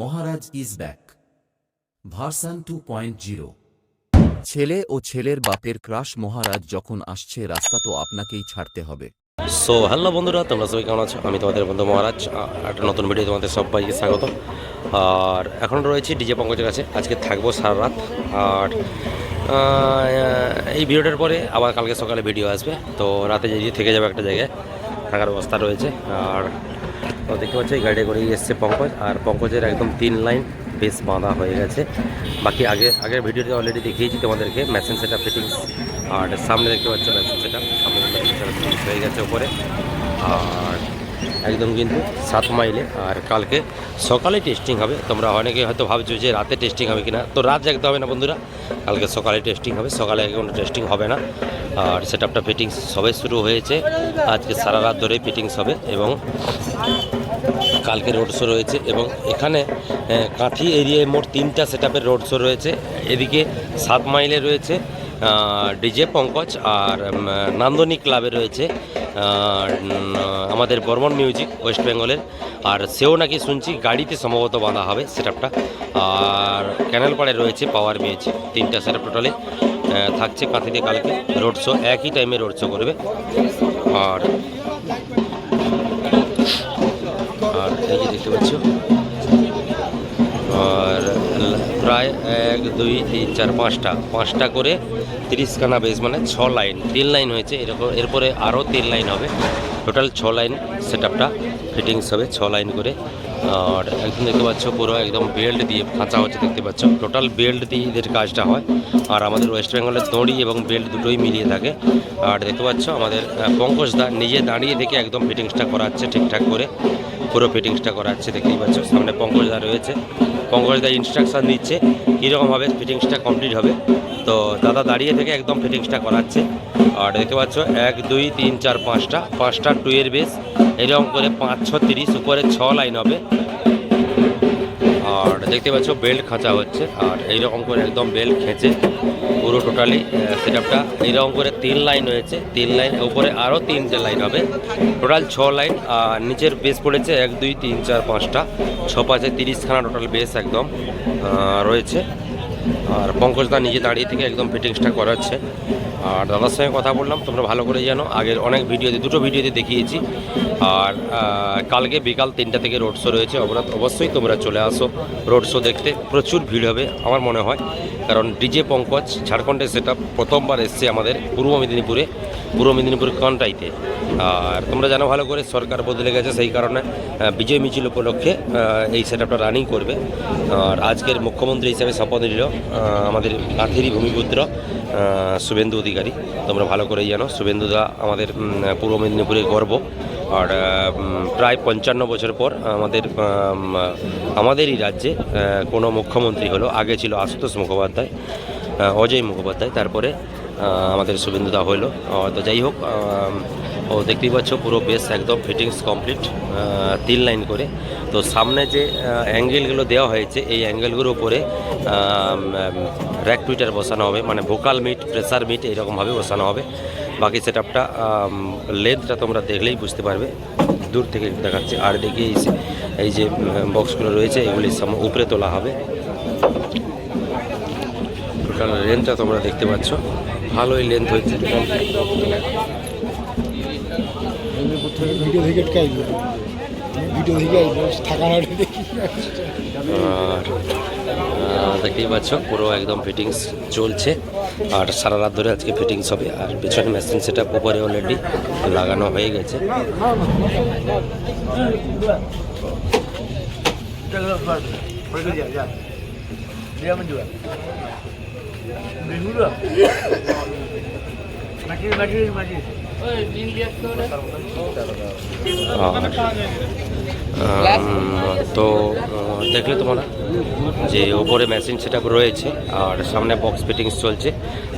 Maharaj is back version 2.0। ছেলে ও ছেলের বাপের ক্রাশ মহারাজ যখন আসছে রাস্তা তো আপনাকেই ছাড়তে হবে। সো হ্যালো বন্ধুরা, তোমরা সবাই কেমন আছো? আমি তোমাদের বন্ধু মহারাজ, একটা নতুন ভিডিও তোমাদের সবাইকে স্বাগত। আর এখন রয়েছি ডিজে পঙ্কজের কাছে, আজকে থাকবো সারা রাত। আর এই ভিডিওটার পরে আবার কালকে সকালে ভিডিও আসবে, তো রাতে যে থেকে যাবে একটা জায়গায়, থাকার ব্যবস্থা রয়েছে। আর দেখতে পাচ্ছি এই গাড়ি করেই এসছে পঙ্কজ, আর পঙ্কজের একদম 3 লাইন বেশ বাঁধা হয়ে গেছে। বাকি আগের ভিডিওতে অলরেডি দেখিয়েছি তোমাদেরকে মেশিন সেটআপ ফিটিংস। আর সামনে দেখতে পাচ্ছ মেশিন সেটআপ, সামনে মেশিন সেটআপ ফিটিংস হয়ে গেছে উপরে। আর একদম কিন্তু 7 মাইলে, আর কালকে সকালে টেস্টিং হবে। তোমরা অনেকে হয়তো ভাবছো যে রাতে টেস্টিং হবে কিনা, তো রাত জাগতে হবে না বন্ধুরা, কালকে সকালে টেস্টিং হবে। সকালে কোনো টেস্টিং হবে না। আর সেটআপটা ফিটিংস সবে শুরু হয়েছে, আজকে সারা রাত ধরে ফিটিংস হবে। এবং কালকে রোড শো রয়েছে, এবং এখানে কাঁথি এরিয়ায় মোট 3টা সেটআপের রোড শো রয়েছে। এদিকে 7 মাইলে রয়েছে ডিজে পঙ্কজ, আর নান্দনিক ক্লাবে রয়েছে আমাদের বর্মন মিউজিক ওয়েস্ট বেঙ্গলের। আর সেও নাকি শুনছি গাড়িতে সম্ভবত বাঁধা হবে সেটআপটা। আর ক্যানেলপাড়ে রয়েছে পাওয়ার মিউজিক। 3টা সেটআপ টোটালে থাকছে কাঁথিতে কালকে রোড শো, একই টাইমে রোড শো করবে। আর এই যে দেখতে পাচ্ছ, আর প্রায় 1 2 3 4 5টা করে 30খানা বেস, মানে 6 লাইন, 3 লাইন হয়েছে এরকম। এরপরে আরও 3 লাইন হবে, টোটাল 6 লাইন সেটআপটা ফিটিংস হবে, 6 লাইন করে। আর একদম দেখতে পাচ্ছ পুরো একদম বেল্ট দিয়ে খাঁচা হচ্ছে, দেখতে পাচ্ছ টোটাল বেল্ট দিয়ে এদের কাজটা হয়। আর আমাদের ওয়েস্ট বেঙ্গলের দড়ি এবং বেল্ট দুটোই মিলিয়ে থাকে। আর দেখতে পাচ্ছ আমাদের পঙ্কজ দা নিজে দাঁড়িয়ে থেকে একদম ফিটিংসটা করাচ্ছে ঠিকঠাক করে, পুরো ফিটিংসটা করাচ্ছে। দেখতেই পাচ্ছ সামনে পঙ্কজ দা রয়েছে, পঙ্কজ দা ইনস্ট্রাকশান দিচ্ছে কীরকমভাবে ফিটিংসটা কমপ্লিট হবে। তো দাদা দাঁড়িয়ে থেকে একদম ফিটিংসটা করাচ্ছে। আর দেখতে পাচ্ছ 1 2 3 4 5টা 2 এর বেস, এরকম করে 5 6 30, উপরে 6 লাইন হবে। আর দেখতে পাচ্ছ বেল্ট খাঁচা হচ্ছে, আর এইরকম করে একদম বেল্ট খেঁচে পুরো টোটালি সেটআপটা এইরকম করে 3 লাইন হয়েছে। 3 লাইন উপরে আরও 3টে লাইন হবে, টোটাল 6 লাইন। আর নিচের বেস পড়েছে 1 2 3 4 5টা 6 5 30খানা টোটাল বেস একদম রয়েছে। আর পঙ্কজদা নিজে দাঁড়িয়ে থেকে একদম ফিটিংসটা করাচ্ছে। আর দাদার সঙ্গে কথা বললাম, তোমরা ভালো করে জানো, আগের অনেক ভিডিওতে, 2টো ভিডিওতে দেখিয়েছি। আর কালকে বিকাল 3টা থেকে রোড শো রয়েছে, অবশ্যই তোমরা চলে আসো রোড শো দেখতে। প্রচুর ভিড় হবে আমার মনে হয়, কারণ ডিজে পঙ্কজ ঝাড়খণ্ডের সেটআপ প্রথমবার এসছে আমাদের পূর্ব মেদিনীপুর কানটাইতে। আর তোমরা জানো ভালো করে সরকার বদলে গেছে, সেই কারণে বিজয় মিছিল উপলক্ষে এই সেটআপটা রানিং করবে। আর আজকের মুখ্যমন্ত্রী হিসাবে শপথ নিল আমাদের কাঁথিরই ভূমিপুত্র শুভেন্দু অধিকারী। তোমরা ভালো করেই জানো শুভেন্দুদা আমাদের পূর্ব মেদিনীপুরের গর্ব। আর প্রায় 55 বছর পর আমাদেরই রাজ্যে কোনো মুখ্যমন্ত্রী হলো। আগে ছিল আশুতোষ মুখোপাধ্যায়, অজয় মুখোপাধ্যায়, তারপরে আমাদের শুভেন্দুদা হলো। তো যাই হোক, ও দেখতেই পাচ্ছ পুরো বেস একদম ফিটিংস কমপ্লিট, 3 লাইন করে। তো সামনে যে অ্যাঙ্গেলগুলো দেওয়া হয়েছে, এই অ্যাঙ্গেলগুলোর উপরে র্যাক টুইটার বসানো হবে, মানে ভোকাল মিট, প্রেসার মিট এইরকমভাবে বসানো হবে। বাকি সেটআপটা লেন্থটা তোমরা দেখলেই বুঝতে পারবে, দূর থেকে দেখাচ্ছে। আর দেখি এই যে বক্সগুলো রয়েছে, এগুলি উপরে তোলা হবে। টোটাল লেন্থটা তোমরা দেখতে পাচ্ছ, ভালোই লেন্থ হয়েছে। আর দেখতেই পাচ্ছ পুরো একদম ফিটিংস চলছে, আর সারা রাত ধরে আজকে ফিটিংস হবে। আর পেছনে মেশিন সেটআপ উপরে অলরেডি লাগানো হয়ে গেছে। তো দেখলে তোমরা যে ওপরে মেশিন সেটআপ রয়েছে, আর সামনে বক্স ফিটিংস চলছে।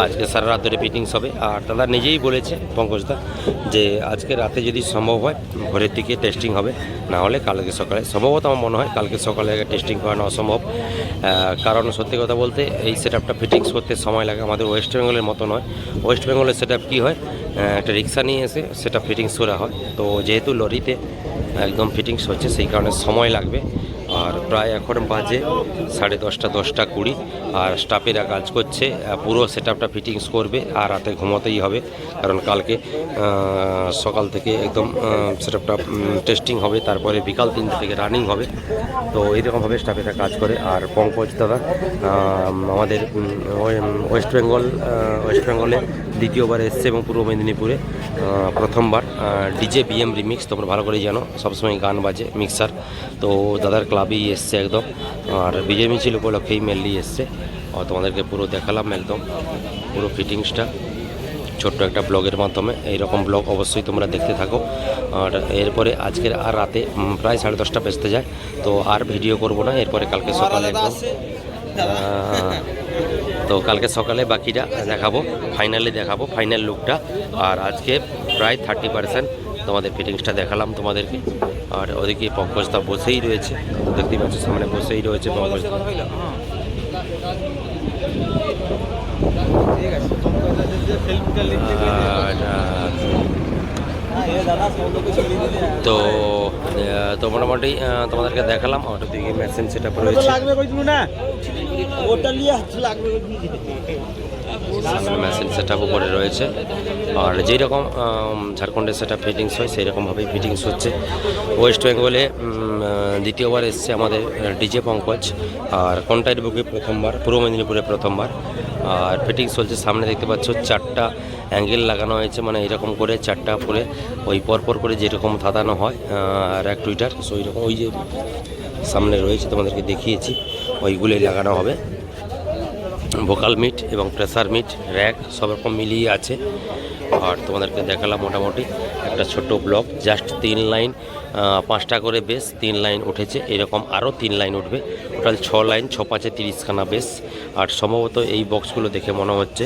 আজকে সারা রাত ধরে ফিটিংস হবে। আর দাদা নিজেই বলেছে পঙ্কজদা যে আজকে রাতে যদি সম্ভব হয় ভোরের দিকে টেস্টিং হবে, না হলে কালকে সকালে। সম্ভবত আমার মনে হয় কালকে সকালে টেস্টিং করানো অসম্ভব, কারণ সত্যি কথা বলতে এই সেটআপটা ফিটিংস করতে সময় লাগে। আমাদের ওয়েস্ট বেঙ্গলের মতো নয়। ওয়েস্ট বেঙ্গলের সেটআপ কী হয়, একটা রিক্সা নিয়ে এসে সেটা ফিটিংস করা হয়। তো যেহেতু লরিতে একদম ফিটিংস হচ্ছে, সেই কারণে সময় লাগবে। আর প্রায় এখন বাজে 10:30, 10:20, আর স্টাফেরা কাজ করছে। পুরো সেট আপটা ফিটিংস করবে আর রাতে ঘুমোতেই হবে, কারণ কালকে সকাল থেকে একদম সেট আপটা টেস্টিং হবে, তারপরে বিকাল 3টে থেকে রানিং হবে। তো এইরকমভাবে স্টাফেরা কাজ করে। আর পঙ্কজ দাদা আমাদের ওয়েস্ট বেঙ্গলে দ্বিতীয়বার এসছে এবং পূর্ব মেদিনীপুরে প্রথমবার। ডিজে বিএম রিমিক্স তোমরা ভালো করে জানো, সবসময় গান বাজে মিক্সার। তো দাদার ক্লাবেই এসছে একদম, আর বিজয় মিছিল উপলক্ষেই মেনলি এসছে। আর তোমাদেরকে পুরো দেখালাম একদম পুরো ফিটিংসটা ছোট্ট একটা ব্লগের মাধ্যমে। এইরকম ব্লগ অবশ্যই তোমরা দেখতে থাকো। আর এরপরে আজকের আর রাতে প্রায় 10:30 বেজতে যায়, তো আর ভিডিও করব না। এরপরে কালকে সকালে একদম তো কালকে সকালে বাকিটা দেখাবো, ফাইনালি দেখাবো ফাইনাল লুকটা। আর আজকে প্রায় 30% তোমাদের ফিটিংসটা দেখালাম তোমাদেরকে। আর ওদিকে পঙ্কজদা বসেই রয়েছে, দেখতেই পাচ্ছ সামনে বসেই রয়েছে পঙ্কজদা। তো তো মোটামুটি তোমাদেরকে দেখালাম। ওটা দিকে মেশিন সেট আপ রয়েছে, মেশিন সেট আপ উপরে রয়েছে। আর যেই রকম ঝাড়খণ্ডের সেট আপ ফিটিংস হয় সেই রকমভাবেই ফিটিংস হচ্ছে। ওয়েস্ট বেঙ্গলে দ্বিতীয়বার এসছে আমাদের ডিজে পঙ্কজ, আর কন্টাইট বুকে প্রথমবার, পূর্ব মেদিনীপুরে প্রথমবার। আর ফিটিংস চলছে, সামনে দেখতে পাচ্ছ 4টা অ্যাঙ্গেল লাগানো হয়েছে, মানে এরকম করে 4টা করে ওই পরপর করে যেরকম ধাঁধানো হয় আর এক টুইটার, সো ওইরকম ওই যে সামনে রয়েছে তোমাদেরকে দেখিয়েছি, ওইগুলোই লাগানো হবে। ভোকাল মিট এবং প্রেসার মিট, র্যাক সব রকম মিলিয়ে আছে। আর তোমাদেরকে দেখালাম মোটামুটি একটা ছোট্ট ব্লগ, জাস্ট 3 লাইন, 5টা করে বেস, 3 লাইন উঠেছে, এরকম আরও 3 লাইন উঠবে, টোটাল 6 লাইন, 6×5 30খানা বেস। আর সম্ভবত এই বক্সগুলো দেখে মনে হচ্ছে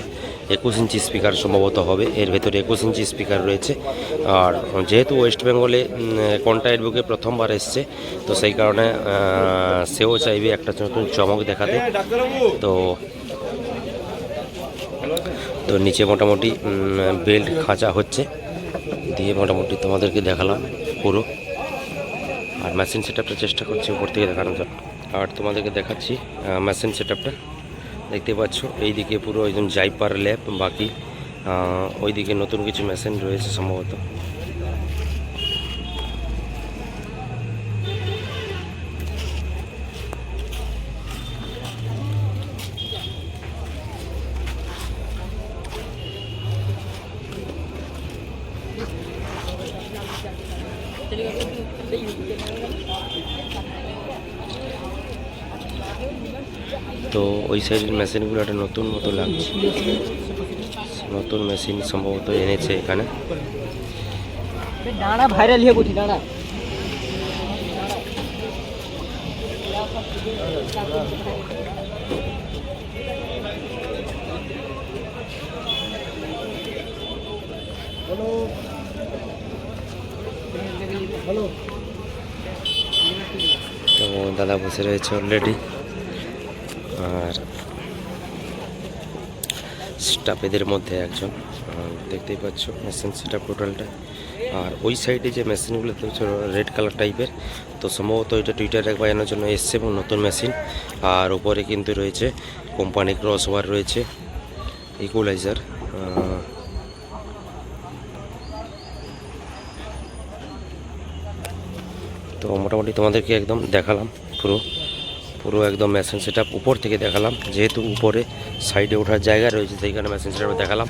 21 ইঞ্চি স্পিকার সম্ভবত হবে, এর ভেতরে 21 ইঞ্চি স্পিকার রয়েছে। আর যেহেতু ওয়েস্ট বেঙ্গলে কন্টাইট বুকে প্রথমবার এসছে, তো সেই কারণে সেও চাইবে একটা নতুন চমক দেখাতে। তো নিচে মোটামুটি বেল্ট খাঁচা হচ্ছে, দিয়ে মোটামুটি তোমাদেরকে দেখালাম পুরো। আর মেশিন সেট আপটা চেষ্টা করছি উপর থেকে দেখানোর জন্য। আর তোমাদেরকে দেখাচ্ছি মেশিন সেট আপটা, দেখতে পাচ্ছ এইদিকে পুরো একদম জাইপার ল্যাব, বাকি ওইদিকে নতুন কিছু মেশিন রয়েছে সম্ভবত। তো ওই সাইডের মেশিনগুলো একটা নতুন মতো লাগছে, নতুন মেশিন সম্ভবত এনেছে এখানে। ডানা ভাইরাল হয়ে গেছে ডানা। তো দাদা বসে রয়েছে অলরেডি। আর স্টাফেদের মধ্যে একজন, দেখতেই পাচ্ছ মেশিন সেট আপ টোটালটা। আর ওই সাইডে যে মেশিনগুলো দেখছো রেড কালার টাইপের, তো সম্ভবত এটা টুইটার এক বাজানোর জন্য এসছে এবং নতুন মেশিন। আর উপরে কিন্তু রয়েছে কোম্পানি ক্রস ওভার রয়েছে, ইকুয়ালাইজার। তো মোটামুটি তোমাদেরকে একদম দেখালাম পুরো একদম মেশিন সেট আপ উপর থেকে দেখালাম, যেহেতু উপরে সাইডে ওঠার জায়গা রয়েছে সেই কারণে মেশিন সেট আপ দেখালাম।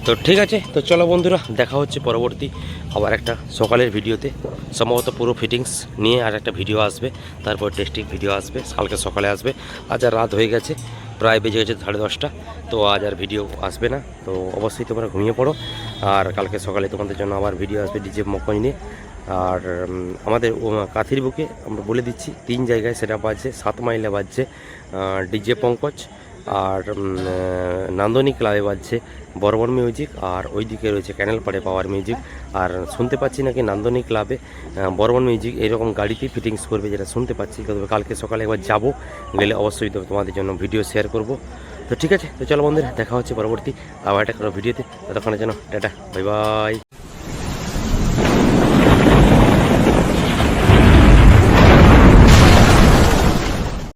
তো ঠিক আছে, তো চলো বন্ধুরা, দেখা হচ্ছে পরবর্তী আবার একটা সকালের ভিডিওতে। সম্ভবত পুরো ফিটিংস নিয়ে আর একটা ভিডিও আসবে, তারপর টেস্টিং ভিডিও আসবে, কালকে সকালে আসবে। আজ আর রাত হয়ে গেছে, প্রায় বেজে গেছে 10:30, তো আজ আর ভিডিও আসবে না। তো অবশ্যই তোমরা ঘুমিয়ে পড়ো, আর কালকে সকালে তোমাদের জন্য আবার ভিডিও আসবে ডিজে মকন নিয়ে। আর আমাদের কাথির বুকে আমরা বলে দিচ্ছি 3 জায়গায় সেটা বাজছে, 7 মাইলে বাজছে ডিজে পঙ্কজ, আর নান্দনী ক্লাবে বাজছে বর্মন মিউজিক, আর ওইদিকে রয়েছে ক্যানেল পাড়ে পাওয়ার মিউজিক। আর শুনতে পাচ্ছি নাকি নান্দনী ক্লাবে বর্মন মিউজিক এরকম গাড়িতেই ফিটিংস করবে, যেটা শুনতে পাচ্ছি। তবে কালকে সকালে একবার যাবো, গেলে অবশ্যই তোমাদের জন্য ভিডিও শেয়ার করব। তো ঠিক আছে, তো চলো বন্ধুরা, দেখা হচ্ছে পরবর্তী আবার একটা ভিডিওতে। ততক্ষণের জন্য টাটা, বাই বাই।